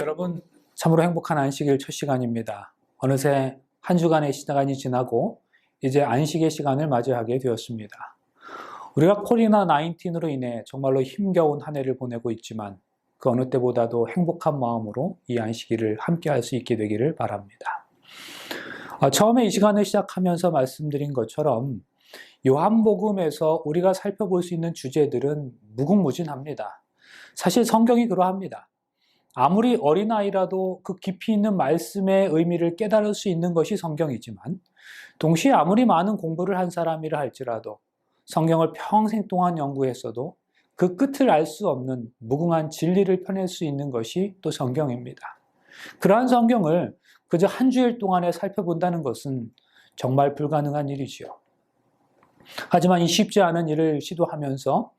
여러분, 참으로 행복한 안식일 첫 시간입니다. 어느새 한 주간의 시간이 지나고 이제 안식의 시간을 맞이하게 되었습니다. 우리가 코로나19로 인해 정말로 힘겨운 한 해를 보내고 있지만 그 어느 때보다도 행복한 마음으로 이 안식일을 함께 할 수 있게 되기를 바랍니다. 처음에 이 시간을 시작하면서 말씀드린 것처럼 요한복음에서 우리가 살펴볼 수 있는 주제들은 무궁무진합니다. 사실 성경이 그러합니다. 아무리 어린아이라도 그 깊이 있는 말씀의 의미를 깨달을 수 있는 것이 성경이지만 동시에 아무리 많은 공부를 한 사람이라 할지라도 성경을 평생 동안 연구했어도 그 끝을 알 수 없는 무궁한 진리를 펴낼 수 있는 것이 또 성경입니다. 그러한 성경을 그저 한 주일 동안에 살펴본다는 것은 정말 불가능한 일이지요. 하지만 이 쉽지 않은 일을 시도하면서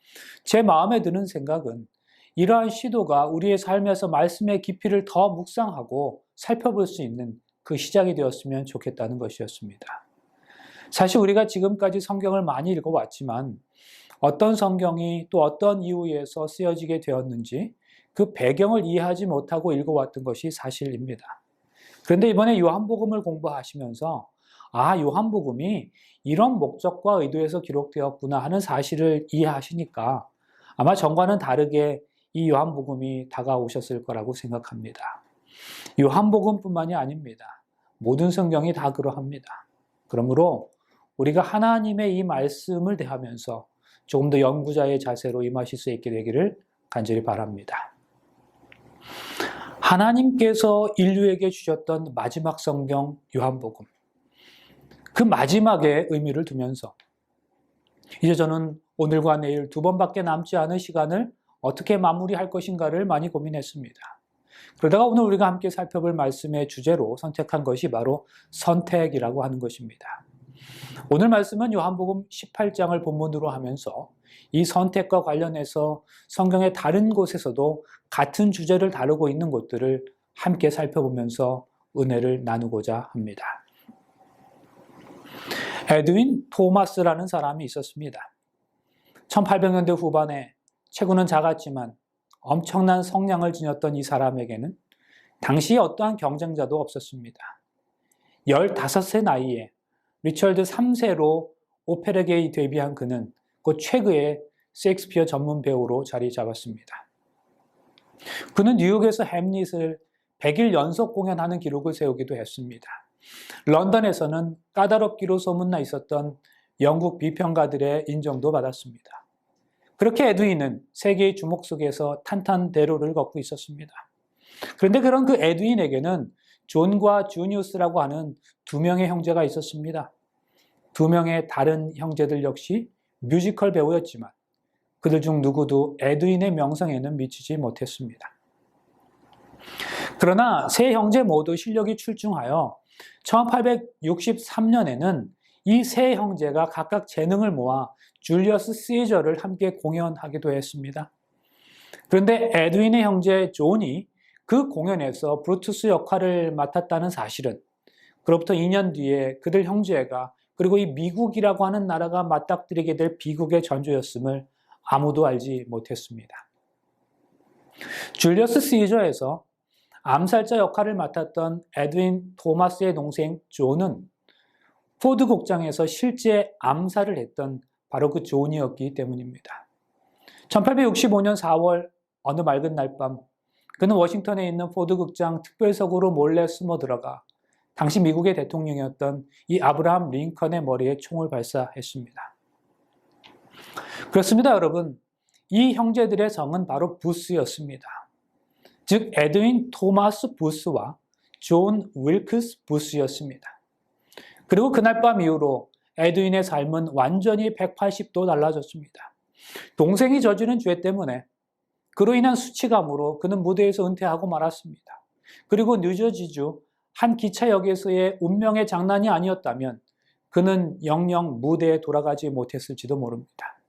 제 마음에 드는 생각은 이러한 시도가 우리의 삶에서 말씀의 깊이를 더 묵상하고 살펴볼 수 있는 그 시작이 되었으면 좋겠다는 것이었습니다. 사실 우리가 지금까지 성경을 많이 읽어왔지만 어떤 성경이 또 어떤 이유에서 쓰여지게 되었는지 그 배경을 이해하지 못하고 읽어왔던 것이 사실입니다. 그런데 이번에 요한복음을 공부하시면서 요한복음이 이런 목적과 의도에서 기록되었구나 하는 사실을 이해하시니까 아마 전과는 다르게 이 요한복음이 다가오셨을 거라고 생각합니다. 요한복음뿐만이 아닙니다. 모든 성경이 다 그러합니다. 그러므로 우리가 하나님의 이 말씀을 대하면서 조금 더 연구자의 자세로 임하실 수 있게 되기를 간절히 바랍니다. 하나님께서 인류에게 주셨던 마지막 성경 요한복음, 그 마지막에 의미를 두면서 이제 저는 오늘과 내일 두 번밖에 남지 않은 시간을 어떻게 마무리할 것인가를 많이 고민했습니다. 그러다가 오늘 우리가 함께 살펴볼 말씀의 주제로 선택한 것이 바로 선택이라고 하는 것입니다. 오늘 말씀은 요한복음 18장을 본문으로 하면서 이 선택과 관련해서 성경의 다른 곳에서도 같은 주제를 다루고 있는 곳들을 함께 살펴보면서 은혜를 나누고자 합니다. 에드윈 토마스라는 사람이 있었습니다. 1800년대 후반에 체구는 작았지만 엄청난 성량을 지녔던 이 사람에게는 당시에 어떠한 경쟁자도 없었습니다. 15세 나이에 리처드 3세로 오페라계에 데뷔한 그는 곧 최고의 셰익스피어 전문 배우로 자리 잡았습니다. 그는 뉴욕에서 햄릿을 100일 연속 공연하는 기록을 세우기도 했습니다. 런던에서는 까다롭기로 소문나 있었던 영국 비평가들의 인정도 받았습니다. 그렇게 에드윈은 세계의 주목 속에서 탄탄대로를 걷고 있었습니다. 그런데 그런 그 에드윈에게는 존과 주니우스라고 하는 두 명의 형제가 있었습니다. 두 명의 다른 형제들 역시 뮤지컬 배우였지만 그들 중 누구도 에드윈의 명성에는 미치지 못했습니다. 그러나 세 형제 모두 실력이 출중하여 1863년에는 이 세 형제가 각각 재능을 모아 줄리어스 시저를 함께 공연하기도 했습니다. 그런데 에드윈의 형제 존이 그 공연에서 브루투스 역할을 맡았다는 사실은 그로부터 2년 뒤에 그들 형제가 그리고 이 미국이라고 하는 나라가 맞닥뜨리게 될 비극의 전조였음을 아무도 알지 못했습니다. 줄리어스 시저에서 암살자 역할을 맡았던 에드윈 토마스의 동생 존은 포드 곡장에서 실제 암살을 했던 바로 그 존이었기 때문입니다. 1865년 4월 어느 맑은 날밤 그는 워싱턴에 있는 포드 극장 특별석으로 몰래 숨어 들어가 당시 미국의 대통령이었던 이 아브라함 링컨의 머리에 총을 발사했습니다. 그렇습니다, 여러분. 이 형제들의 성은 바로 부스였습니다. 즉 에드윈 토마스 부스와 존 윌크스 부스였습니다. 그리고 그날 밤 이후로 에드윈의 삶은 완전히 180도 달라졌습니다. 동생이 저지른 죄 때문에 그로 인한 수치감으로 그는 무대에서 은퇴하고 말았습니다. 그리고 뉴저지주 한 기차역에서의 운명의 장난이 아니었다면 그는 영영 무대에 돌아가지 못했을지도 모릅니다.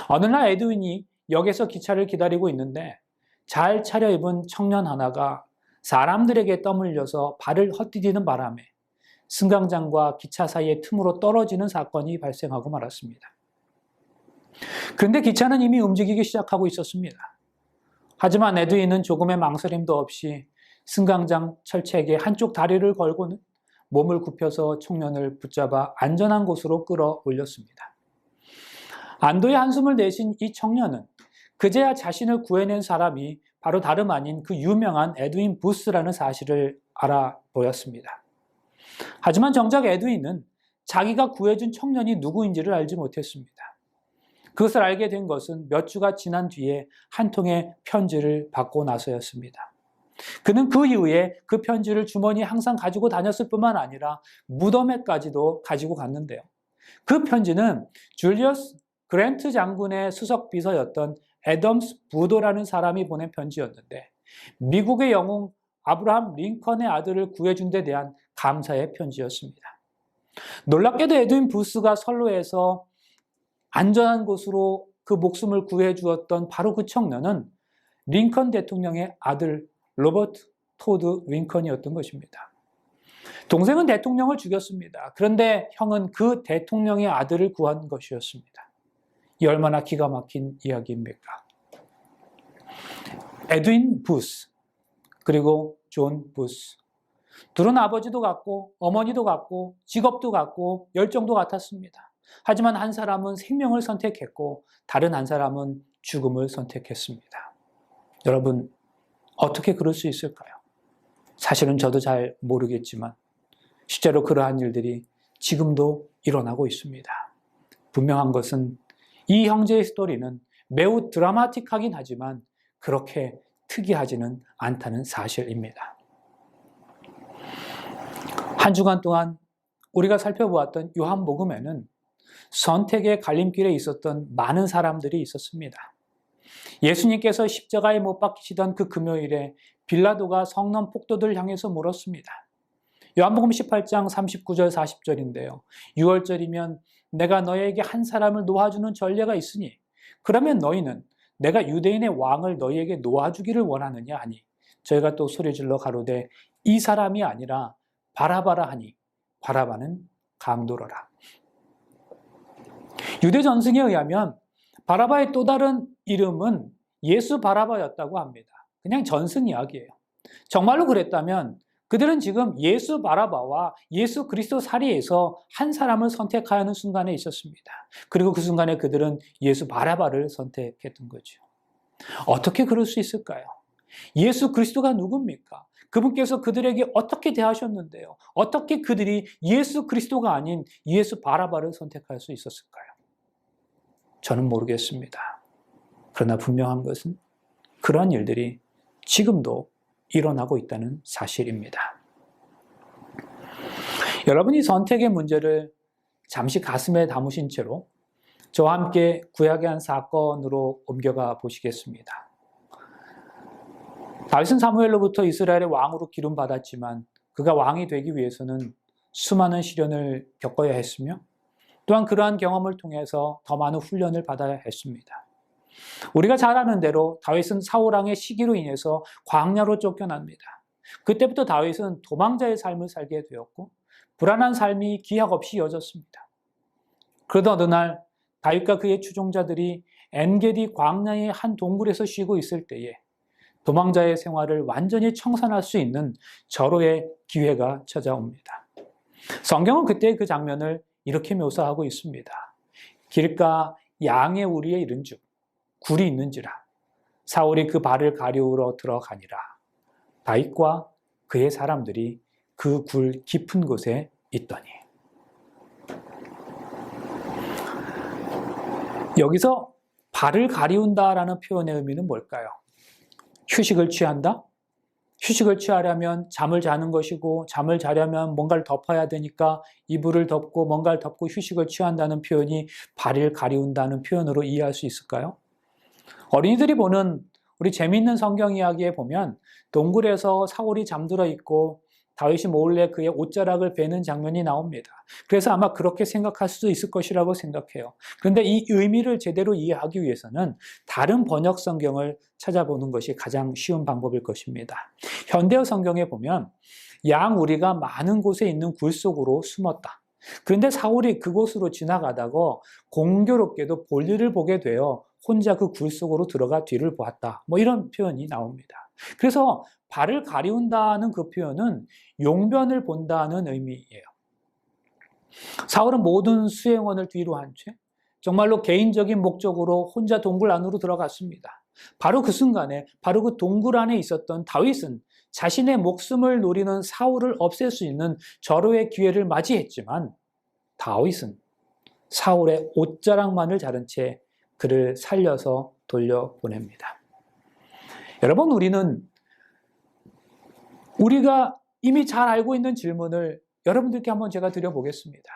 어느 날 에드윈이 역에서 기차를 기다리고 있는데 잘 차려입은 청년 하나가 사람들에게 떠밀려서 발을 헛디디는 바람에 승강장과 기차 사이의 틈으로 떨어지는 사건이 발생하고 말았습니다. 그런데 기차는 이미 움직이기 시작하고 있었습니다. 하지만 에드윈은 조금의 망설임도 없이 승강장 철책에 한쪽 다리를 걸고는 몸을 굽혀서 청년을 붙잡아 안전한 곳으로 끌어올렸습니다. 안도의 한숨을 내쉰 이 청년은 그제야 자신을 구해낸 사람이 바로 다름 아닌 그 유명한 에드윈 부스라는 사실을 알아보였습니다. 하지만 정작 에드윈은 자기가 구해준 청년이 누구인지를 알지 못했습니다. 그것을 알게 된 것은 몇 주가 지난 뒤에 한 통의 편지를 받고 나서였습니다. 그는 그 이후에 그 편지를 주머니에 항상 가지고 다녔을 뿐만 아니라 무덤에까지도 가지고 갔는데요. 그 편지는 줄리어스 그랜트 장군의 수석 비서였던 애덤스 부도라는 사람이 보낸 편지였는데 미국의 영웅 아브라함 링컨의 아들을 구해준 데 대한 감사의 편지였습니다. 놀랍게도 에드윈 부스가 선로에서 안전한 곳으로 그 목숨을 구해주었던 바로 그 청년은 링컨 대통령의 아들 로버트 토드 링컨이었던 것입니다. 동생은 대통령을 죽였습니다. 그런데 형은 그 대통령의 아들을 구한 것이었습니다. 이 얼마나 기가 막힌 이야기입니까? 에드윈 부스 그리고 존 부스, 둘은 아버지도 같고 어머니도 같고 직업도 같고 열정도 같았습니다. 하지만 한 사람은 생명을 선택했고 다른 한 사람은 죽음을 선택했습니다. 여러분, 어떻게 그럴 수 있을까요? 사실은 저도 잘 모르겠지만 실제로 그러한 일들이 지금도 일어나고 있습니다. 분명한 것은 이 형제의 스토리는 매우 드라마틱하긴 하지만 그렇게 특이하지는 않다는 사실입니다. 한 주간 동안 우리가 살펴보았던 요한복음에는 선택의 갈림길에 있었던 많은 사람들이 있었습니다. 예수님께서 십자가에 못 박히시던 그 금요일에 빌라도가 성넘 폭도들을 향해서 물었습니다. 요한복음 18장 39절 40절인데요. 6월절이면 내가 너에게 한 사람을 놓아주는 전례가 있으니 그러면 너희는 내가 유대인의 왕을 너희에게 놓아주기를 원하느냐 하니 저희가 또 소리질러 가로되 이 사람이 아니라 바라바라 하니 바라바는 강도로라. 유대 전승에 의하면 바라바의 또 다른 이름은 예수 바라바였다고 합니다. 그냥 전승 이야기예요. 정말로 그랬다면 그들은 지금 예수 바라바와 예수 그리스도 사이에서 한 사람을 선택해야 하는 순간에 있었습니다. 그리고 그 순간에 그들은 예수 바라바를 선택했던 거죠. 어떻게 그럴 수 있을까요? 예수 그리스도가 누굽니까? 그분께서 그들에게 어떻게 대하셨는데요? 어떻게 그들이 예수 그리스도가 아닌 예수 바라바를 선택할 수 있었을까요? 저는 모르겠습니다. 그러나 분명한 것은 그런 일들이 지금도 일어나고 있다는 사실입니다. 여러분이 선택의 문제를 잠시 가슴에 담으신 채로 저와 함께 구약의 한 사건으로 옮겨가 보시겠습니다. 다윗은 사무엘로부터 이스라엘의 왕으로 기름받았지만 그가 왕이 되기 위해서는 수많은 시련을 겪어야 했으며 또한 그러한 경험을 통해서 더 많은 훈련을 받아야 했습니다. 우리가 잘 아는 대로 다윗은 사울왕의 시기로 인해서 광야로 쫓겨납니다. 그때부터 다윗은 도망자의 삶을 살게 되었고 불안한 삶이 기약 없이 이어졌습니다. 그러던 어느 날 다윗과 그의 추종자들이 엔게디 광야의 한 동굴에서 쉬고 있을 때에 도망자의 생활을 완전히 청산할 수 있는 절호의 기회가 찾아옵니다. 성경은 그때 그 장면을 이렇게 묘사하고 있습니다. 길가 양의 우리에 이른즉 굴이 있는지라 사울이 그 발을 가리우러 들어가니라. 다윗과 그의 사람들이 그 굴 깊은 곳에 있더니. 여기서 발을 가리운다라는 표현의 의미는 뭘까요? 휴식을 취한다? 휴식을 취하려면 잠을 자는 것이고 잠을 자려면 뭔가를 덮어야 되니까 이불을 덮고 뭔가를 덮고 휴식을 취한다는 표현이 발을 가리운다는 표현으로 이해할 수 있을까요? 어린이들이 보는 우리 재미있는 성경 이야기에 보면 동굴에서 사울이 잠들어 있고 다윗이 몰래 그의 옷자락을 베는 장면이 나옵니다. 그래서 아마 그렇게 생각할 수도 있을 것이라고 생각해요. 그런데 이 의미를 제대로 이해하기 위해서는 다른 번역 성경을 찾아보는 것이 가장 쉬운 방법일 것입니다. 현대어 성경에 보면 양 우리가 많은 곳에 있는 굴 속으로 숨었다. 그런데 사울이 그곳으로 지나가다가 공교롭게도 볼일을 보게 되어 혼자 그 굴 속으로 들어가 뒤를 보았다. 이런 표현이 나옵니다. 그래서 발을 가리운다는 그 표현은 용변을 본다는 의미예요. 사울은 모든 수행원을 뒤로 한 채 정말로 개인적인 목적으로 혼자 동굴 안으로 들어갔습니다. 바로 그 순간에 바로 그 동굴 안에 있었던 다윗은 자신의 목숨을 노리는 사울을 없앨 수 있는 절호의 기회를 맞이했지만 다윗은 사울의 옷자락만을 자른 채 그를 살려서 돌려보냅니다. 여러분, 우리가 이미 잘 알고 있는 질문을 여러분들께 한번 제가 드려보겠습니다.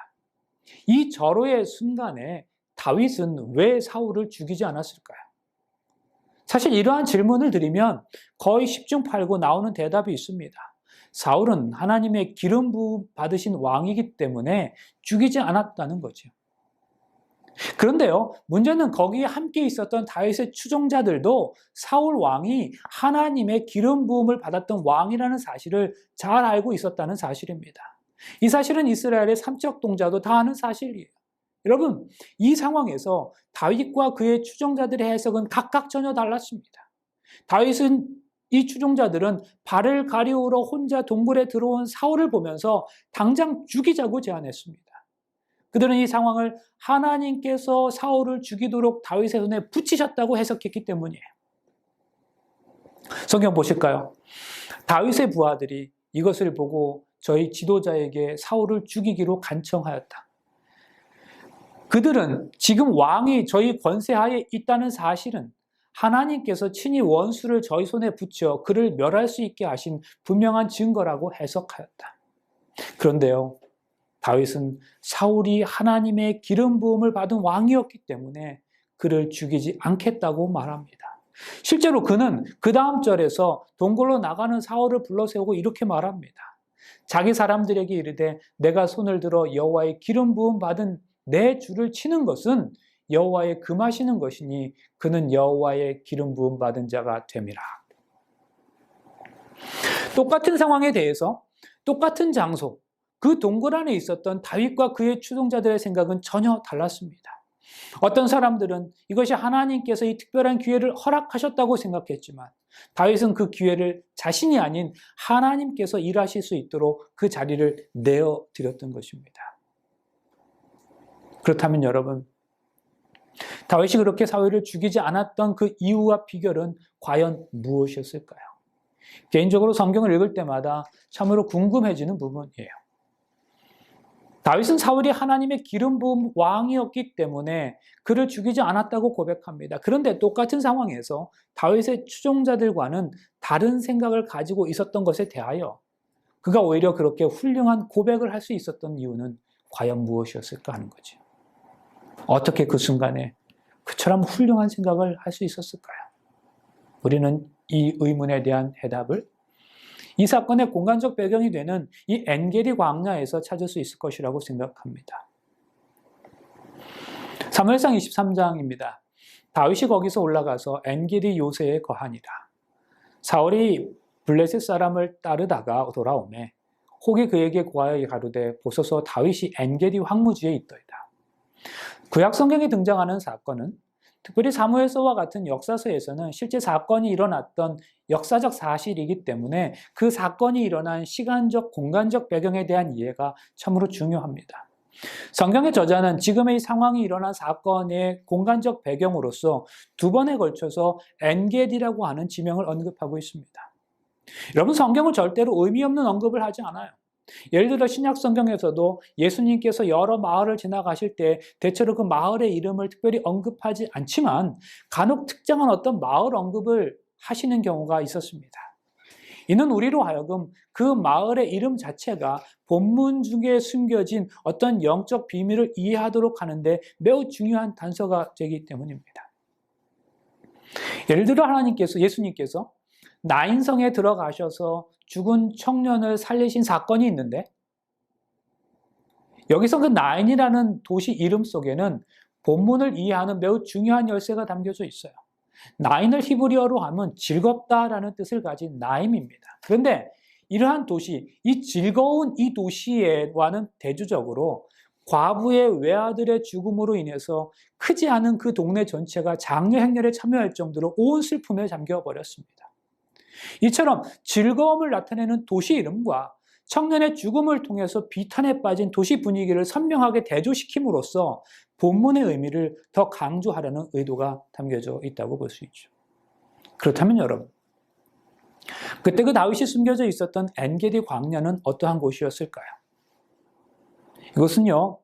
이 절호의 순간에 다윗은 왜 사울을 죽이지 않았을까요? 사실 이러한 질문을 드리면 거의 10중 8구 나오는 대답이 있습니다. 사울은 하나님의 기름 부음 받으신 왕이기 때문에 죽이지 않았다는 거죠. 그런데요, 문제는 거기에 함께 있었던 다윗의 추종자들도 사울 왕이 하나님의 기름 부음을 받았던 왕이라는 사실을 잘 알고 있었다는 사실입니다. 이 사실은 이스라엘의 삼척 동자도 다 아는 사실이에요. 여러분, 이 상황에서 다윗과 그의 추종자들의 해석은 각각 전혀 달랐습니다. 이 추종자들은 발을 가리우러 혼자 동굴에 들어온 사울을 보면서 당장 죽이자고 제안했습니다. 그들은 이 상황을 하나님께서 사울을 죽이도록 다윗의 손에 붙이셨다고 해석했기 때문이에요. 성경 보실까요? 다윗의 부하들이 이것을 보고 저희 지도자에게 사울을 죽이기로 간청하였다. 그들은 지금 왕이 저희 권세하에 있다는 사실은 하나님께서 친히 원수를 저희 손에 붙여 그를 멸할 수 있게 하신 분명한 증거라고 해석하였다. 그런데요, 다윗은 사울이 하나님의 기름 부음을 받은 왕이었기 때문에 그를 죽이지 않겠다고 말합니다. 실제로 그는 그 다음 절에서 동굴로 나가는 사울을 불러세우고 이렇게 말합니다. 자기 사람들에게 이르되 내가 손을 들어 여호와의 기름 부음 받은 내 주를 치는 것은 여호와의 금하시는 것이니 그는 여호와의 기름 부음 받은 자가 됨이라. 똑같은 상황에 대해서 똑같은 장소, 그 동굴 안에 있었던 다윗과 그의 추종자들의 생각은 전혀 달랐습니다. 어떤 사람들은 이것이 하나님께서 이 특별한 기회를 허락하셨다고 생각했지만 다윗은 그 기회를 자신이 아닌 하나님께서 일하실 수 있도록 그 자리를 내어드렸던 것입니다. 그렇다면 여러분, 다윗이 그렇게 사울을 죽이지 않았던 그 이유와 비결은 과연 무엇이었을까요? 개인적으로 성경을 읽을 때마다 참으로 궁금해지는 부분이에요. 다윗은 사울이 하나님의 기름 부은 왕이었기 때문에 그를 죽이지 않았다고 고백합니다. 그런데 똑같은 상황에서 다윗의 추종자들과는 다른 생각을 가지고 있었던 것에 대하여 그가 오히려 그렇게 훌륭한 고백을 할 수 있었던 이유는 과연 무엇이었을까 하는 거죠. 어떻게 그 순간에 그처럼 훌륭한 생각을 할 수 있었을까요? 우리는 이 의문에 대한 해답을 이 사건의 공간적 배경이 되는 이 엔게디 광야에서 찾을 수 있을 것이라고 생각합니다. 사무엘상 23장입니다. 다윗이 거기서 올라가서 엔게디 요새에 거하니라. 사울이 블레셋 사람을 따르다가 돌아오매 혹이 그에게 고하여 가로되 보소서 다윗이 엔게디 황무지에 있더이다. 구약 성경에 등장하는 사건은 특별히 사무엘서와 같은 역사서에서는 실제 사건이 일어났던 역사적 사실이기 때문에 그 사건이 일어난 시간적, 공간적 배경에 대한 이해가 참으로 중요합니다. 성경의 저자는 지금의 이 상황이 일어난 사건의 공간적 배경으로서 두 번에 걸쳐서 엔게디라고 하는 지명을 언급하고 있습니다. 여러분, 성경은 절대로 의미 없는 언급을 하지 않아요. 예를 들어 신약 성경에서도 예수님께서 여러 마을을 지나가실 때 대체로 그 마을의 이름을 특별히 언급하지 않지만 간혹 특정한 어떤 마을 언급을 하시는 경우가 있었습니다. 이는 우리로 하여금 그 마을의 이름 자체가 본문 중에 숨겨진 어떤 영적 비밀을 이해하도록 하는데 매우 중요한 단서가 되기 때문입니다. 예를 들어 예수님께서 나인성에 들어가셔서 죽은 청년을 살리신 사건이 있는데 여기서 그 나인이라는 도시 이름 속에는 본문을 이해하는 매우 중요한 열쇠가 담겨져 있어요. 나인을 히브리어로 하면 즐겁다라는 뜻을 가진 나임입니다. 그런데 이러한 도시, 이 즐거운 이 도시와는 대조적으로 과부의 외아들의 죽음으로 인해서 크지 않은 그 동네 전체가 장례 행렬에 참여할 정도로 온 슬픔에 잠겨버렸습니다. 이처럼 즐거움을 나타내는 도시 이름과 청년의 죽음을 통해서 비탄에 빠진 도시 분위기를 선명하게 대조시킴으로써 본문의 의미를 더 강조하려는 의도가 담겨져 있다고 볼 수 있죠. 그렇다면 여러분, 그때 그 다윗이 숨겨져 있었던 엔게디 광야는 어떠한 곳이었을까요? 이것은요,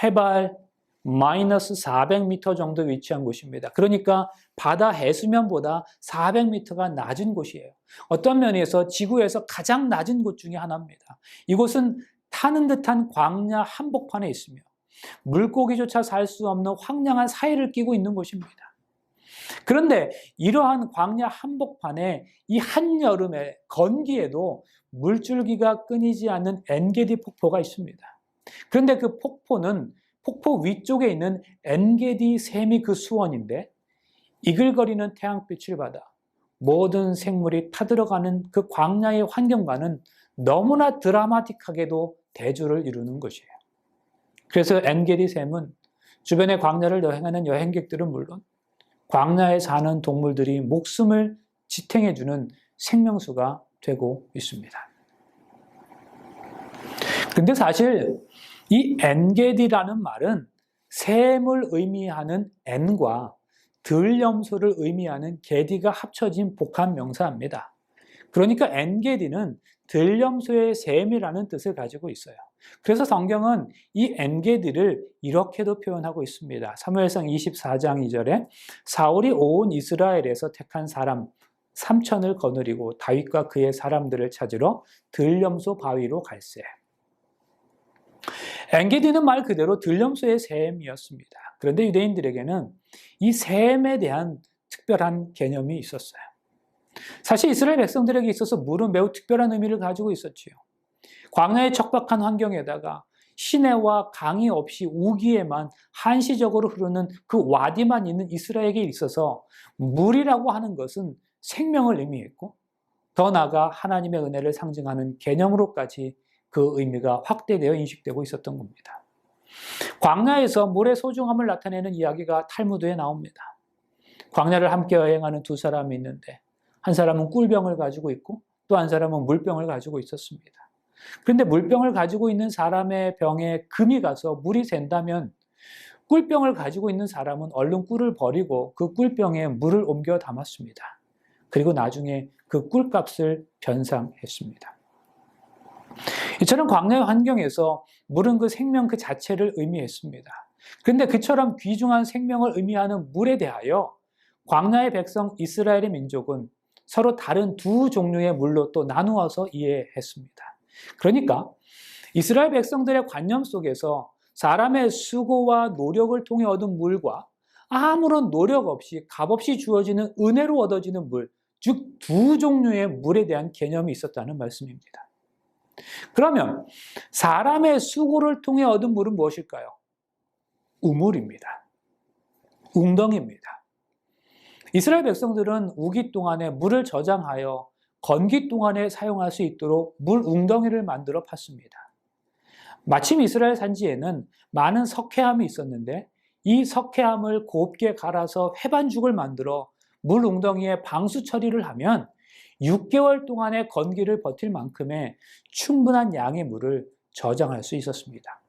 해발 마이너스 400m 정도 위치한 곳입니다. 그러니까 바다 해수면보다 400m가 낮은 곳이에요. 어떤 면에서 지구에서 가장 낮은 곳 중에 하나입니다. 이곳은 타는 듯한 광야 한복판에 있으며 물고기조차 살 수 없는 황량한 사이를 끼고 있는 곳입니다. 그런데 이러한 광야 한복판에 이 한여름의 건기에도 물줄기가 끊이지 않는 엔게디 폭포가 있습니다. 그런데 그 폭포는 폭포 위쪽에 있는 엔게디 샘이 그 수원인데 이글거리는 태양빛을 받아 모든 생물이 타들어가는 그 광야의 환경과는 너무나 드라마틱하게도 대조를 이루는 것이에요. 그래서 엔게디 샘은 주변의 광야를 여행하는 여행객들은 물론 광야에 사는 동물들이 목숨을 지탱해주는 생명수가 되고 있습니다. 근데 사실 이 엔게디라는 말은 샘을 의미하는 엔과 들염소를 의미하는 게디가 합쳐진 복합 명사입니다. 그러니까 엔게디는 들염소의 샘이라는 뜻을 가지고 있어요. 그래서 성경은 이 엔게디를 이렇게도 표현하고 있습니다. 사무엘상 24장 2절에 사울이 온 이스라엘에서 택한 사람 3천을 거느리고 다윗과 그의 사람들을 찾으러 들염소 바위로 갈새. 엔게디는 말 그대로 들염소의 샘이었습니다. 그런데 유대인들에게는 이 샘에 대한 특별한 개념이 있었어요. 사실 이스라엘 백성들에게 있어서 물은 매우 특별한 의미를 가지고 있었지요. 광야의 척박한 환경에다가 시내와 강이 없이 우기에만 한시적으로 흐르는 그 와디만 있는 이스라엘에게 있어서 물이라고 하는 것은 생명을 의미했고 더 나아가 하나님의 은혜를 상징하는 개념으로까지 그 의미가 확대되어 인식되고 있었던 겁니다. 광야에서 물의 소중함을 나타내는 이야기가 탈무드에 나옵니다. 광야를 함께 여행하는 두 사람이 있는데 한 사람은 꿀병을 가지고 있고 또 한 사람은 물병을 가지고 있었습니다. 그런데 물병을 가지고 있는 사람의 병에 금이 가서 물이 샌다면 꿀병을 가지고 있는 사람은 얼른 꿀을 버리고 그 꿀병에 물을 옮겨 담았습니다. 그리고 나중에 그 꿀값을 변상했습니다. 이처럼 광야의 환경에서 물은 그 생명 그 자체를 의미했습니다. 그런데 그처럼 귀중한 생명을 의미하는 물에 대하여 광야의 백성 이스라엘의 민족은 서로 다른 두 종류의 물로 또 나누어서 이해했습니다. 그러니까 이스라엘 백성들의 관념 속에서 사람의 수고와 노력을 통해 얻은 물과 아무런 노력 없이 값없이 주어지는 은혜로 얻어지는 물, 즉 두 종류의 물에 대한 개념이 있었다는 말씀입니다. 그러면 사람의 수고를 통해 얻은 물은 무엇일까요? 우물입니다. 웅덩이입니다. 이스라엘 백성들은 우기 동안에 물을 저장하여 건기 동안에 사용할 수 있도록 물 웅덩이를 만들어 팠습니다. 마침 이스라엘 산지에는 많은 석회암이 있었는데 이 석회암을 곱게 갈아서 회반죽을 만들어 물 웅덩이에 방수 처리를 하면 6개월 동안의 건기를 버틸 만큼의 충분한 양의 물을 저장할 수 있었습니다.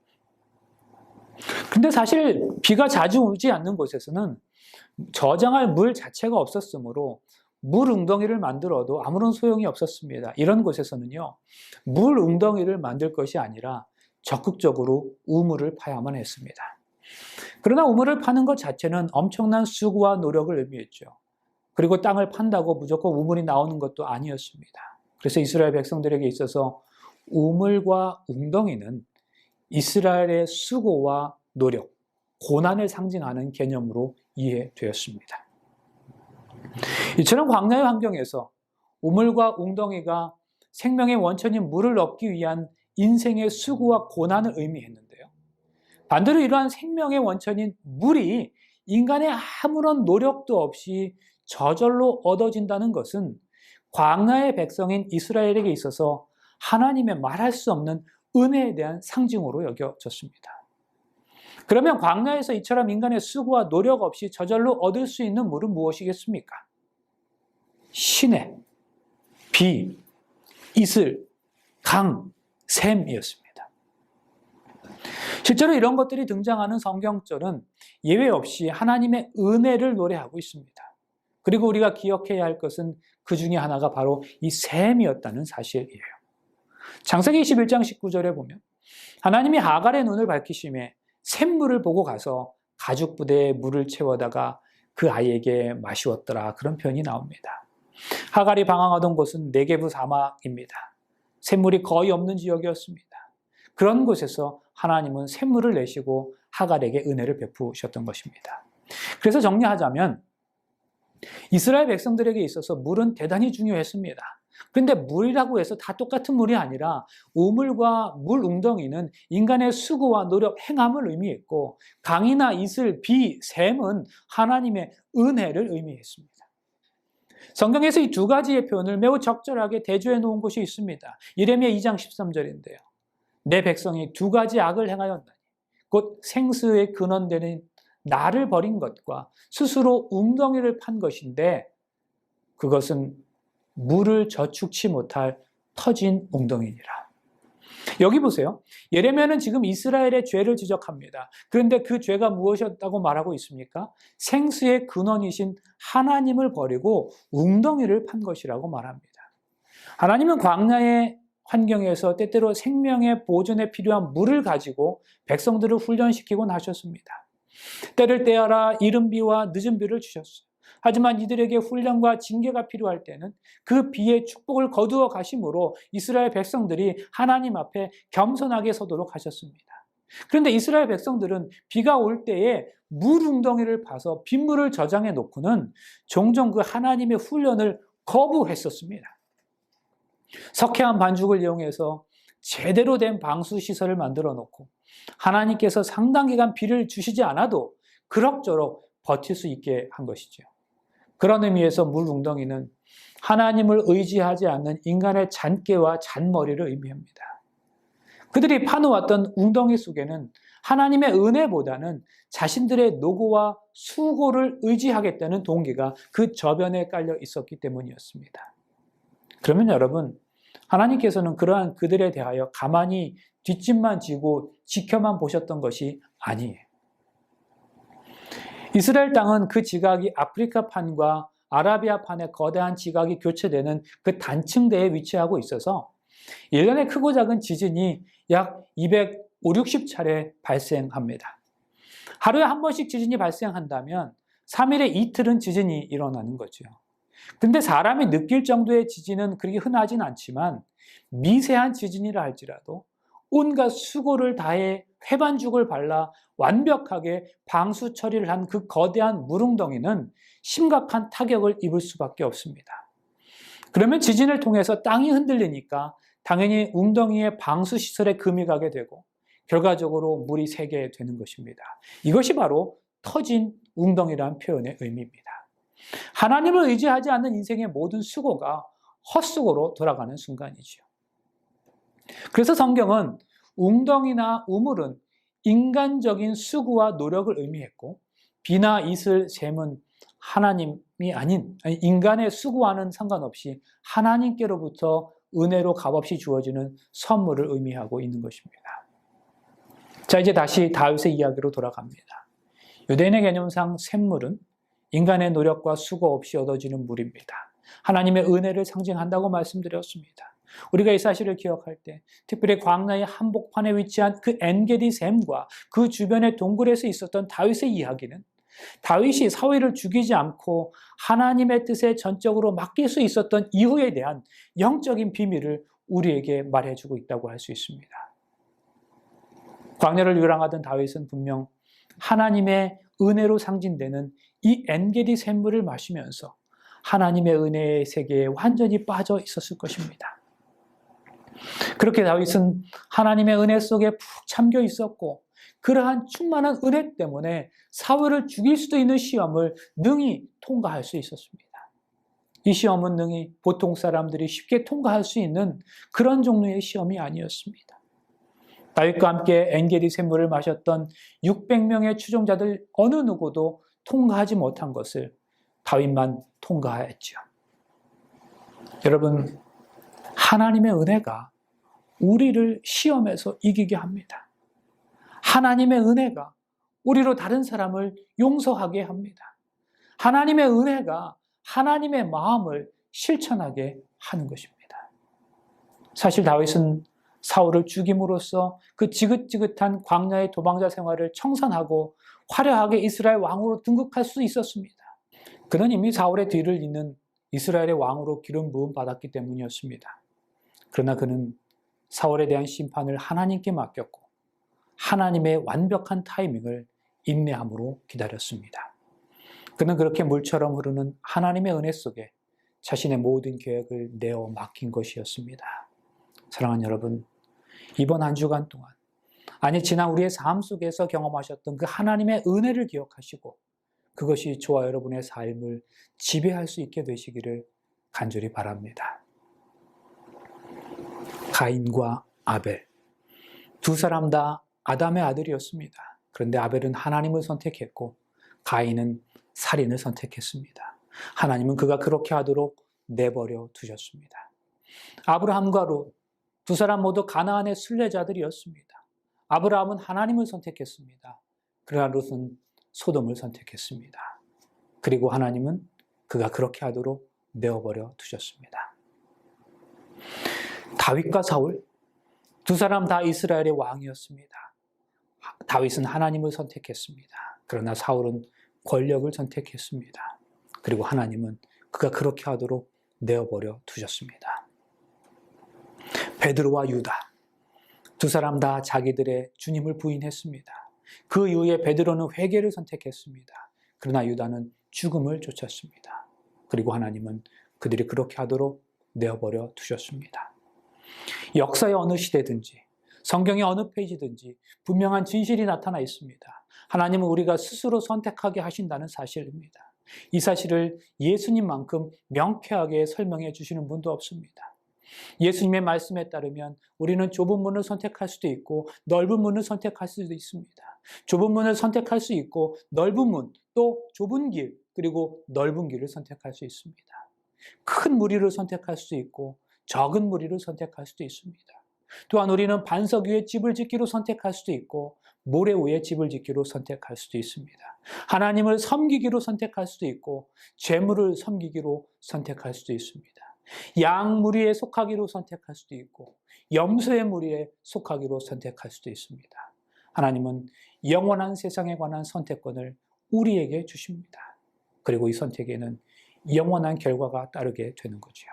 근데 사실 비가 자주 오지 않는 곳에서는 저장할 물 자체가 없었으므로 물 웅덩이를 만들어도 아무런 소용이 없었습니다. 이런 곳에서는요, 물 웅덩이를 만들 것이 아니라 적극적으로 우물을 파야만 했습니다. 그러나 우물을 파는 것 자체는 엄청난 수고와 노력을 의미했죠. 그리고 땅을 판다고 무조건 우물이 나오는 것도 아니었습니다. 그래서 이스라엘 백성들에게 있어서 우물과 웅덩이는 이스라엘의 수고와 노력, 고난을 상징하는 개념으로 이해되었습니다. 이처럼 광야의 환경에서 우물과 웅덩이가 생명의 원천인 물을 얻기 위한 인생의 수고와 고난을 의미했는데요. 반대로 이러한 생명의 원천인 물이 인간의 아무런 노력도 없이 저절로 얻어진다는 것은 광야의 백성인 이스라엘에게 있어서 하나님의 말할 수 없는 은혜에 대한 상징으로 여겨졌습니다. 그러면 광야에서 이처럼 인간의 수고와 노력 없이 저절로 얻을 수 있는 물은 무엇이겠습니까? 시내, 비, 이슬, 강, 샘이었습니다. 실제로 이런 것들이 등장하는 성경절은 예외 없이 하나님의 은혜를 노래하고 있습니다. 그리고 우리가 기억해야 할 것은 그 중에 하나가 바로 이 샘이었다는 사실이에요. 창세기 21장 19절에 보면 하나님이 하갈의 눈을 밝히심에 샘물을 보고 가서 가죽 부대에 물을 채워다가 그 아이에게 마시웠더라. 그런 표현이 나옵니다. 하갈이 방황하던 곳은 네게브 사막입니다. 샘물이 거의 없는 지역이었습니다. 그런 곳에서 하나님은 샘물을 내시고 하갈에게 은혜를 베푸셨던 것입니다. 그래서 정리하자면 이스라엘 백성들에게 있어서 물은 대단히 중요했습니다. 그런데 물이라고 해서 다 똑같은 물이 아니라 우물과 물 웅덩이는 인간의 수고와 노력, 행함을 의미했고 강이나 이슬, 비, 샘은 하나님의 은혜를 의미했습니다. 성경에서 이 두 가지의 표현을 매우 적절하게 대조해 놓은 곳이 있습니다. 예레미야 2장 13절인데요. 내 백성이 두 가지 악을 행하였나니 곧 생수의 근원되는 나를 버린 것과 스스로 웅덩이를 판 것인데 그것은 물을 저축치 못할 터진 웅덩이니라. 여기 보세요. 예레미야는 지금 이스라엘의 죄를 지적합니다. 그런데 그 죄가 무엇이었다고 말하고 있습니까? 생수의 근원이신 하나님을 버리고 웅덩이를 판 것이라고 말합니다. 하나님은 광야의 환경에서 때때로 생명의 보존에 필요한 물을 가지고 백성들을 훈련시키곤 하셨습니다. 때를 떼어라 이른 비와 늦은 비를 주셨어요. 하지만 이들에게 훈련과 징계가 필요할 때는 그 비의 축복을 거두어 가심으로 이스라엘 백성들이 하나님 앞에 겸손하게 서도록 하셨습니다. 그런데 이스라엘 백성들은 비가 올 때에 물 웅덩이를 파서 빗물을 저장해 놓고는 종종 그 하나님의 훈련을 거부했었습니다. 석회암 반죽을 이용해서 제대로 된 방수 시설을 만들어 놓고 하나님께서 상당 기간 비를 주시지 않아도 그럭저럭 버틸 수 있게 한 것이죠. 그런 의미에서 물 웅덩이는 하나님을 의지하지 않는 인간의 잔꾀와 잔머리를 의미합니다. 그들이 파놓았던 웅덩이 속에는 하나님의 은혜보다는 자신들의 노고와 수고를 의지하겠다는 동기가 그 저변에 깔려 있었기 때문이었습니다. 그러면 여러분, 하나님께서는 그러한 그들에 대하여 가만히 뒷짐만 지고 지켜만 보셨던 것이 아니에요. 이스라엘 땅은 그 지각이 아프리카판과 아라비아판의 거대한 지각이 교체되는 그 단층대에 위치하고 있어서 1년에 크고 작은 지진이 약 250-60차례 발생합니다. 하루에 한 번씩 지진이 발생한다면 3일에 이틀은 지진이 일어나는 거죠. 근데 사람이 느낄 정도의 지진은 그렇게 흔하진 않지만 미세한 지진이라 할지라도 온갖 수고를 다해 회반죽을 발라 완벽하게 방수 처리를 한 그 거대한 물웅덩이는 심각한 타격을 입을 수밖에 없습니다. 그러면 지진을 통해서 땅이 흔들리니까 당연히 웅덩이의 방수 시설에 금이 가게 되고 결과적으로 물이 새게 되는 것입니다. 이것이 바로 터진 웅덩이라는 표현의 의미입니다. 하나님을 의지하지 않는 인생의 모든 수고가 헛수고로 돌아가는 순간이죠. 그래서 성경은 웅덩이나 우물은 인간적인 수고와 노력을 의미했고 비나 이슬, 샘은 하나님이 아닌 인간의 수고와는 상관없이 하나님께로부터 은혜로 값없이 주어지는 선물을 의미하고 있는 것입니다. 자, 이제 다시 다윗의 이야기로 돌아갑니다. 유대인의 개념상 샘물은 인간의 노력과 수고 없이 얻어지는 물입니다. 하나님의 은혜를 상징한다고 말씀드렸습니다. 우리가 이 사실을 기억할 때 특별히 광야의 한복판에 위치한 그 엔게디 샘과 그 주변의 동굴에서 있었던 다윗의 이야기는 다윗이 사울을 죽이지 않고 하나님의 뜻에 전적으로 맡길 수 있었던 이유에 대한 영적인 비밀을 우리에게 말해주고 있다고 할 수 있습니다. 광야를 유랑하던 다윗은 분명 하나님의 은혜로 상징되는 이 엔게디 샘물을 마시면서 하나님의 은혜의 세계에 완전히 빠져 있었을 것입니다. 그렇게 다윗은 하나님의 은혜 속에 푹 잠겨 있었고 그러한 충만한 은혜 때문에 사울을 죽일 수도 있는 시험을 능히 통과할 수 있었습니다. 이 시험은 능히 보통 사람들이 쉽게 통과할 수 있는 그런 종류의 시험이 아니었습니다. 다윗과 함께 엔게디 샘물을 마셨던 600명의 추종자들 어느 누구도 통과하지 못한 것을 다윗만 통과하였죠. 여러분, 하나님의 은혜가 우리를 시험에서 이기게 합니다. 하나님의 은혜가 우리로 다른 사람을 용서하게 합니다. 하나님의 은혜가 하나님의 마음을 실천하게 하는 것입니다. 사실 다윗은 사울을 죽임으로써 그 지긋지긋한 광야의 도망자 생활을 청산하고 화려하게 이스라엘 왕으로 등극할 수 있었습니다. 그는 이미 사울의 뒤를 잇는 이스라엘의 왕으로 기름 부음 받았기 때문이었습니다. 그러나 그는 사울에 대한 심판을 하나님께 맡겼고 하나님의 완벽한 타이밍을 인내함으로 기다렸습니다. 그는 그렇게 물처럼 흐르는 하나님의 은혜 속에 자신의 모든 계획을 내어 맡긴 것이었습니다. 사랑하는 여러분, 이번 한 주간 동안, 아니 지난 우리의 삶 속에서 경험하셨던 그 하나님의 은혜를 기억하시고 그것이 저와 여러분의 삶을 지배할 수 있게 되시기를 간절히 바랍니다. 가인과 아벨, 두 사람 다 아담의 아들이었습니다. 그런데 아벨은 하나님을 선택했고 가인은 살인을 선택했습니다. 하나님은 그가 그렇게 하도록 내버려 두셨습니다. 아브라함과 롯, 두 사람 모두 가나안의 순례자들이었습니다. 아브라함은 하나님을 선택했습니다. 그러나 롯은 소돔을 선택했습니다. 그리고 하나님은 그가 그렇게 하도록 내어버려 두셨습니다. 다윗과 사울, 두 사람 다 이스라엘의 왕이었습니다. 다윗은 하나님을 선택했습니다. 그러나 사울은 권력을 선택했습니다. 그리고 하나님은 그가 그렇게 하도록 내어버려 두셨습니다. 베드로와 유다, 두 사람 다 자기들의 주님을 부인했습니다. 그 이후에 베드로는 회개를 선택했습니다. 그러나 유다는 죽음을 쫓았습니다. 그리고 하나님은 그들이 그렇게 하도록 내어버려 두셨습니다. 역사의 어느 시대든지 성경의 어느 페이지든지 분명한 진실이 나타나 있습니다. 하나님은 우리가 스스로 선택하게 하신다는 사실입니다. 이 사실을 예수님만큼 명쾌하게 설명해 주시는 분도 없습니다. 예수님의 말씀에 따르면 우리는 좁은 문을 선택할 수도 있고 넓은 문을 선택할 수도 있습니다. 좁은 문을 선택할 수 있고 넓은 문, 또 좁은 길, 그리고 넓은 길을 선택할 수 있습니다. 큰 무리를 선택할 수도 있고 적은 무리를 선택할 수도 있습니다. 또한 우리는 반석 위에 집을 짓기로 선택할 수도 있고 모래 위에 집을 짓기로 선택할 수도 있습니다. 하나님을 섬기기로 선택할 수도 있고 재물을 섬기기로 선택할 수도 있습니다. 양 무리에 속하기로 선택할 수도 있고 염소의 무리에 속하기로 선택할 수도 있습니다. 하나님은 영원한 세상에 관한 선택권을 우리에게 주십니다. 그리고 이 선택에는 영원한 결과가 따르게 되는 거죠.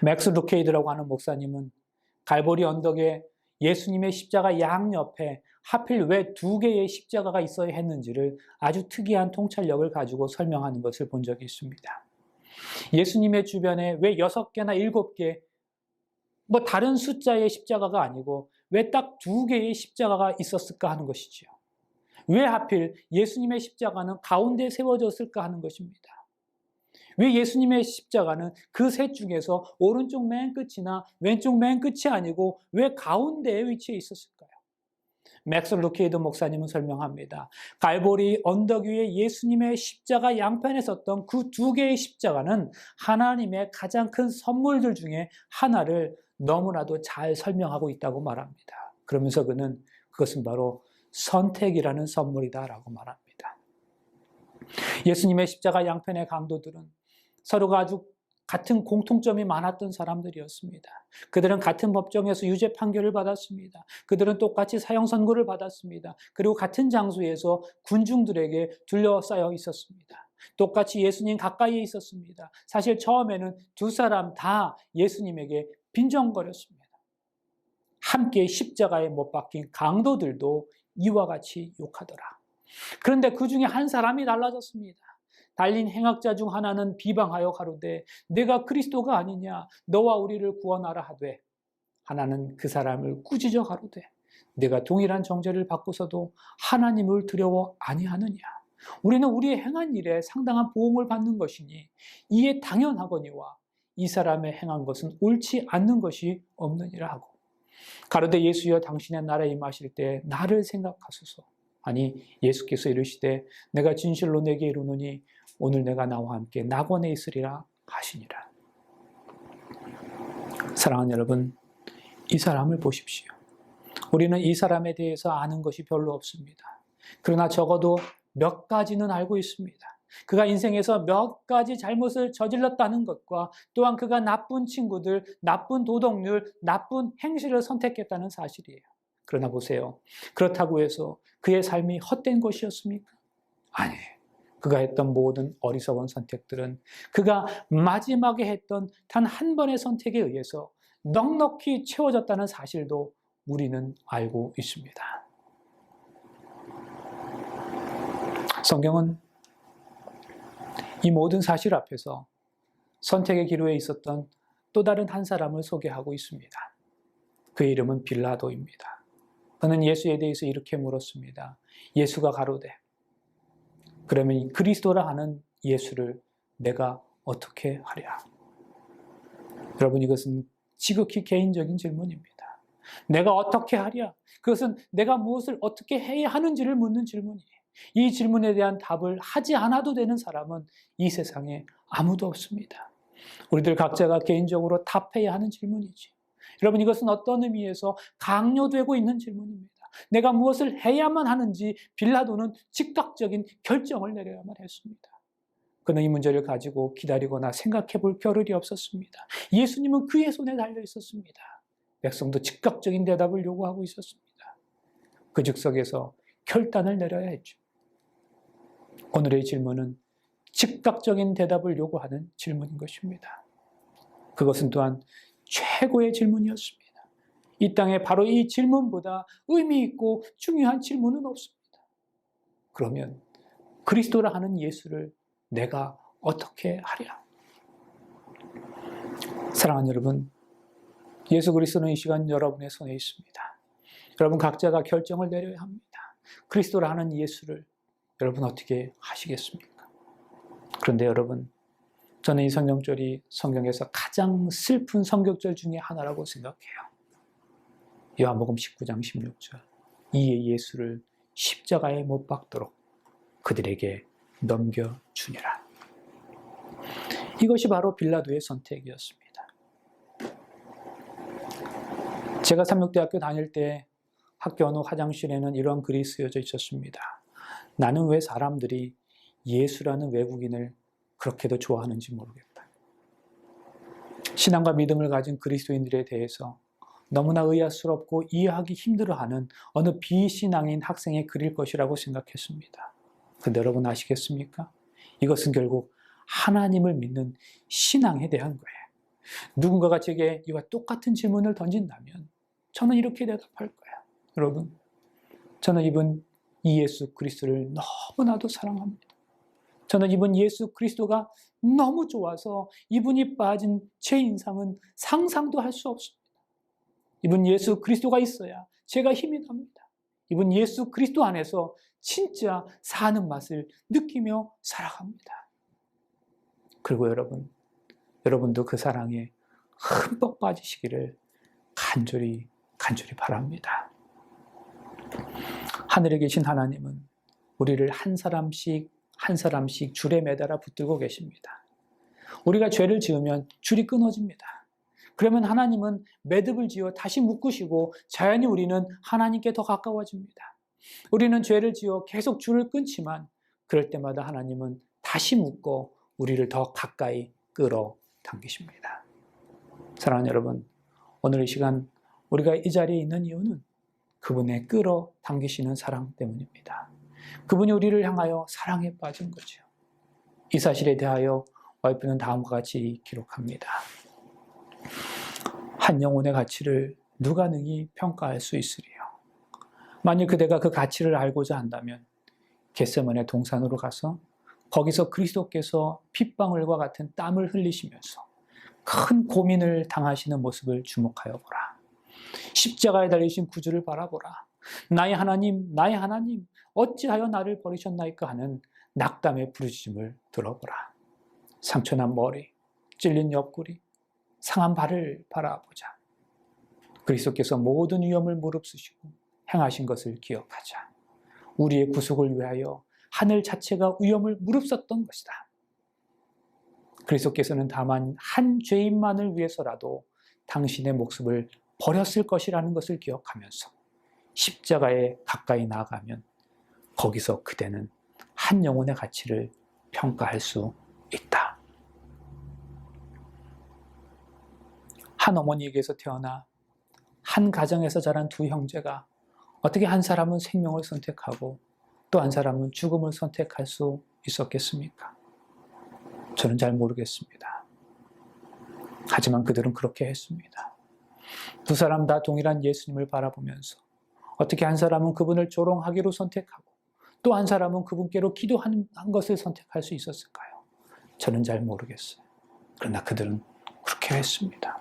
맥스 루케이드라고 하는 목사님은 갈보리 언덕에 예수님의 십자가 양옆에 하필 왜 2개의 십자가가 있어야 했는지를 아주 특이한 통찰력을 가지고 설명하는 것을 본 적이 있습니다. 예수님의 주변에 왜 6개나 7개, 다른 숫자의 십자가가 아니고 왜 딱 2개의 십자가가 있었을까 하는 것이지요. 왜 하필 예수님의 십자가는 가운데 세워졌을까 하는 것입니다. 왜 예수님의 십자가는 그 셋 중에서 오른쪽 맨 끝이나 왼쪽 맨 끝이 아니고 왜 가운데에 위치해 있었을까요? 맥스 루케이드 목사님은 설명합니다. 갈보리 언덕 위에 예수님의 십자가 양편에 섰던 그 2개의 십자가는 하나님의 가장 큰 선물들 중에 하나를 너무나도 잘 설명하고 있다고 말합니다. 그러면서 그는 그것은 바로 선택이라는 선물이다라고 말합니다. 예수님의 십자가 양편의 강도들은 서로가 아주 같은 공통점이 많았던 사람들이었습니다. 그들은 같은 법정에서 유죄 판결을 받았습니다. 그들은 똑같이 사형 선고를 받았습니다. 그리고 같은 장소에서 군중들에게 둘러싸여 있었습니다. 똑같이 예수님 가까이에 있었습니다. 사실 처음에는 두 사람 다 예수님에게 빈정거렸습니다. 함께 십자가에 못 박힌 강도들도 이와 같이 욕하더라. 그런데 그 중에 한 사람이 달라졌습니다. 달린 행악자 중 하나는 비방하여 가로되 내가 그리스도가 아니냐 너와 우리를 구원하라 하되 하나는 그 사람을 꾸짖어 가로되 내가 동일한 정죄를 받고서도 하나님을 두려워 아니하느냐. 우리는 우리의 행한 일에 상당한 보응을 받는 것이니 이에 당연하거니와 이 사람의 행한 것은 옳지 않는 것이 없느니라 하고 가로되 예수여 당신의 나라에 임하실 때 나를 생각하소서. 아니 예수께서 이르시되 내가 진실로 내게 이르노니 오늘 내가 나와 함께 낙원에 있으리라 하시니라. 사랑하는 여러분, 이 사람을 보십시오. 우리는 이 사람에 대해서 아는 것이 별로 없습니다. 그러나 적어도 몇 가지는 알고 있습니다. 그가 인생에서 몇 가지 잘못을 저질렀다는 것과 또한 그가 나쁜 친구들, 나쁜 도덕률, 나쁜 행실을 선택했다는 사실이에요. 그러나 보세요. 그렇다고 해서 그의 삶이 헛된 것이었습니까? 아니에요. 그가 했던 모든 어리석은 선택들은 그가 마지막에 했던 단 한 번의 선택에 의해서 넉넉히 채워졌다는 사실도 우리는 알고 있습니다. 성경은 이 모든 사실 앞에서 선택의 기로에 있었던 또 다른 한 사람을 소개하고 있습니다. 그의 이름은 빌라도입니다. 그는 예수에 대해서 이렇게 물었습니다. 예수가 가로되, 그러면 그리스도라 하는 예수를 내가 어떻게 하랴? 여러분, 이것은 지극히 개인적인 질문입니다. 내가 어떻게 하랴? 그것은 내가 무엇을 어떻게 해야 하는지를 묻는 질문이에요. 이 질문에 대한 답을 하지 않아도 되는 사람은 이 세상에 아무도 없습니다. 우리들 각자가 개인적으로 답해야 하는 질문이지. 여러분, 이것은 어떤 의미에서 강요되고 있는 질문입니다. 내가 무엇을 해야만 하는지 빌라도는 즉각적인 결정을 내려야만 했습니다. 그는 이 문제를 가지고 기다리거나 생각해 볼 겨를이 없었습니다. 예수님은 그의 손에 달려 있었습니다. 백성도 즉각적인 대답을 요구하고 있었습니다. 그 즉석에서 결단을 내려야 했죠. 오늘의 질문은 즉각적인 대답을 요구하는 질문인 것입니다. 그것은 또한 최고의 질문이었습니다. 이 땅에 바로 이 질문보다 의미 있고 중요한 질문은 없습니다. 그러면 그리스도라 하는 예수를 내가 어떻게 하랴? 사랑하는 여러분, 예수 그리스도는 이 시간 여러분의 손에 있습니다. 여러분 각자가 결정을 내려야 합니다. 그리스도라 하는 예수를 여러분 어떻게 하시겠습니까? 그런데 여러분, 저는 이 성경절이 성경에서 가장 슬픈 성경절 중에 하나라고 생각해요. 요한복음 19장 16절. 이에 예수를 십자가에 못 박도록 그들에게 넘겨주니라. 이것이 바로 빌라도의 선택이었습니다. 제가 삼육대학교 다닐 때 학교 어느 화장실에는 이런 글이 쓰여져 있었습니다. 나는 왜 사람들이 예수라는 외국인을 그렇게도 좋아하는지 모르겠다. 신앙과 믿음을 가진 그리스도인들에 대해서 너무나 의아스럽고 이해하기 힘들어하는 어느 비신앙인 학생의 글일 것이라고 생각했습니다. 그런데 여러분 아시겠습니까? 이것은 결국 하나님을 믿는 신앙에 대한 거예요. 누군가가 제게 이와 똑같은 질문을 던진다면 저는 이렇게 대답할 거예요. 여러분, 저는 이분 이 예수 그리스도를 너무나도 사랑합니다. 저는 이분 예수 그리스도가 너무 좋아서 이분이 빠진 제 인상은 상상도 할 수 없습니다. 이분 예수 그리스도가 있어야 제가 힘이 납니다. 이분 예수 그리스도 안에서 진짜 사는 맛을 느끼며 살아갑니다. 그리고 여러분도 그 사랑에 흠뻑 빠지시기를 간절히 바랍니다. 하늘에 계신 하나님은 우리를 한 사람씩 줄에 매달아 붙들고 계십니다. 우리가 죄를 지으면 줄이 끊어집니다. 그러면 하나님은 매듭을 지어 다시 묶으시고 자연히 우리는 하나님께 더 가까워집니다. 우리는 죄를 지어 계속 줄을 끊지만 그럴 때마다 하나님은 다시 묶어 우리를 더 가까이 끌어당기십니다. 사랑하는 여러분, 오늘 이 시간 우리가 이 자리에 있는 이유는 그분의 끌어당기시는 사랑 때문입니다. 그분이 우리를 향하여 사랑에 빠진 거죠. 이 사실에 대하여 와이프는 다음과 같이 기록합니다. 한 영혼의 가치를 누가 능히 평가할 수 있으리요? 만일 그대가 그 가치를 알고자 한다면 겟세마네 동산으로 가서 거기서 그리스도께서 핏방울과 같은 땀을 흘리시면서 큰 고민을 당하시는 모습을 주목하여 보라. 십자가에 달리신 구주를 바라보라. 나의 하나님, 어찌하여 나를 버리셨나이까 하는 낙담의 부르짖음을 들어보라. 상처난 머리, 찔린 옆구리, 상한 발을 바라보자. 그리스도께서 모든 위험을 무릅쓰시고 행하신 것을 기억하자. 우리의 구속을 위하여 하늘 자체가 위험을 무릅썼던 것이다. 그리스도께서는 다만 한 죄인만을 위해서라도 당신의 목숨을 버렸을 것이라는 것을 기억하면서 십자가에 가까이 나아가면 거기서 그대는 한 영혼의 가치를 평가할 수 있다. 한 어머니에게서 태어나 한 가정에서 자란 두 형제가 어떻게 한 사람은 생명을 선택하고 또 한 사람은 죽음을 선택할 수 있었겠습니까? 저는 잘 모르겠습니다. 하지만 그들은 그렇게 했습니다. 두 사람 다 동일한 예수님을 바라보면서 어떻게 한 사람은 그분을 조롱하기로 선택하고 또 한 사람은 그분께로 기도하는 것을 선택할 수 있었을까요? 저는 잘 모르겠어요. 그러나 그들은 그렇게 했습니다.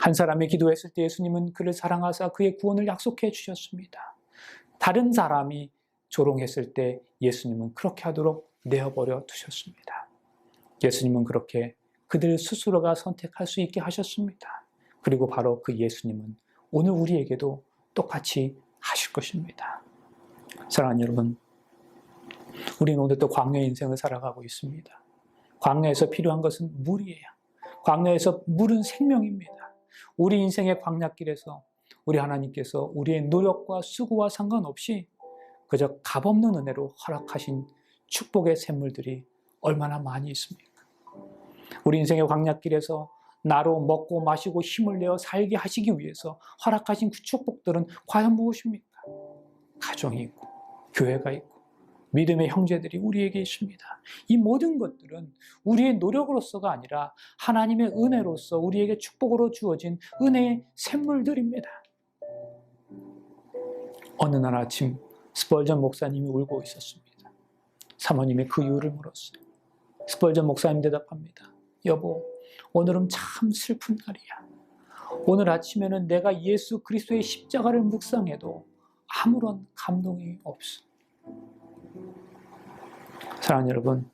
한 사람이 기도했을 때 예수님은 그를 사랑하사 그의 구원을 약속해 주셨습니다. 다른 사람이 조롱했을 때 예수님은 그렇게 하도록 내어버려 두셨습니다. 예수님은 그렇게 그들 스스로가 선택할 수 있게 하셨습니다. 그리고 바로 그 예수님은 오늘 우리에게도 똑같이 하실 것입니다. 사랑하는 여러분, 우리는 오늘 또 광야의 인생을 살아가고 있습니다. 광야에서 필요한 것은 물이에요. 광야에서 물은 생명입니다. 우리 인생의 광야길에서 우리 하나님께서 우리의 노력과 수고와 상관없이 그저 값없는 은혜로 허락하신 축복의 샘물들이 얼마나 많이 있습니까? 우리 인생의 광야길에서 나로 먹고 마시고 힘을 내어 살게 하시기 위해서 허락하신 그 축복들은 과연 무엇입니까? 가정이 있고 교회가 있고 믿음의 형제들이 우리에게 있습니다. 이 모든 것들은 우리의 노력으로서가 아니라 하나님의 은혜로서 우리에게 축복으로 주어진 은혜의 샘물들입니다. 어느 날 아침 스펄전 목사님이 울고 있었습니다. 사모님이 그 이유를 물었어요. 스펄전 목사님 대답합니다. 여보, 오늘은 참 슬픈 날이야. 오늘 아침에는 내가 예수 그리스도의 십자가를 묵상해도 아무런 감동이 없어. 사랑하는 여러분,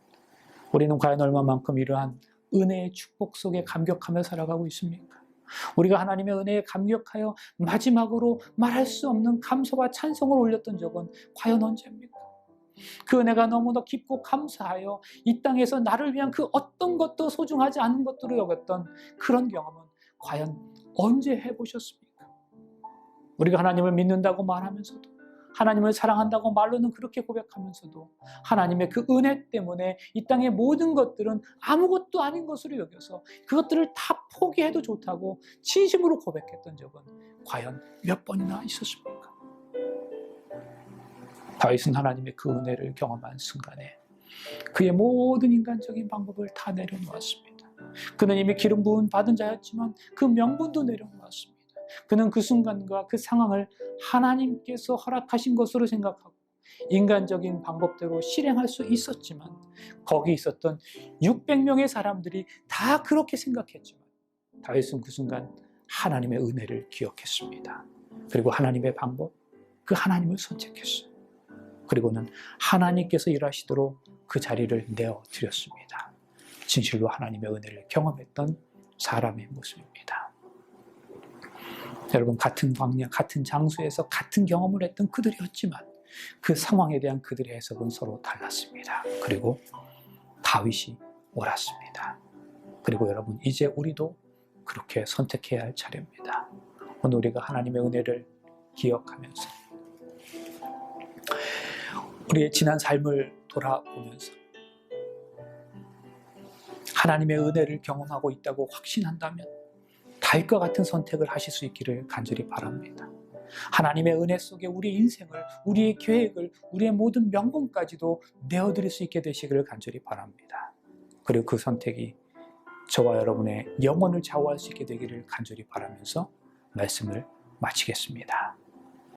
우리는 과연 얼마만큼 이러한 은혜의 축복 속에 감격하며 살아가고 있습니까? 우리가 하나님의 은혜에 감격하여 마지막으로 말할 수 없는 감사와 찬송을 올렸던 적은 과연 언제입니까? 그 은혜가 너무나 깊고 감사하여 이 땅에서 나를 위한 그 어떤 것도 소중하지 않은 것들을 여겼던 그런 경험은 과연 언제 해보셨습니까? 우리가 하나님을 믿는다고 말하면서도 하나님을 사랑한다고 말로는 그렇게 고백하면서도 하나님의 그 은혜 때문에 이 땅의 모든 것들은 아무것도 아닌 것으로 여겨서 그것들을 다 포기해도 좋다고 진심으로 고백했던 적은 과연 몇 번이나 있었습니까? 다윗은 하나님의 그 은혜를 경험한 순간에 그의 모든 인간적인 방법을 다 내려놓았습니다. 그는 이미 기름 부음 받은 자였지만 그 명분도 내려놓았습니다. 그는 그 순간과 그 상황을 하나님께서 허락하신 것으로 생각하고 인간적인 방법대로 실행할 수 있었지만 거기 있었던 600명의 사람들이 다 그렇게 생각했지만 다윗은 그 순간 하나님의 은혜를 기억했습니다. 그리고 하나님의 방법, 그 하나님을 선택했어요. 그리고는 하나님께서 일하시도록 그 자리를 내어드렸습니다. 진실로 하나님의 은혜를 경험했던 사람의 모습입니다. 여러분, 같은 광야, 같은 장소에서 같은 경험을 했던 그들이었지만 그 상황에 대한 그들의 해석은 서로 달랐습니다. 그리고 다윗이 옳았습니다. 그리고 여러분, 이제 우리도 그렇게 선택해야 할 차례입니다. 오늘 우리가 하나님의 은혜를 기억하면서 우리의 지난 삶을 돌아보면서 하나님의 은혜를 경험하고 있다고 확신한다면 다윗과 같은 선택을 하실 수 있기를 간절히 바랍니다. 하나님의 은혜 속에 우리의 인생을, 우리의 계획을, 우리의 모든 명분까지도 내어드릴 수 있게 되시기를 간절히 바랍니다. 그리고 그 선택이 저와 여러분의 영혼을 좌우할 수 있게 되기를 간절히 바라면서 말씀을 마치겠습니다.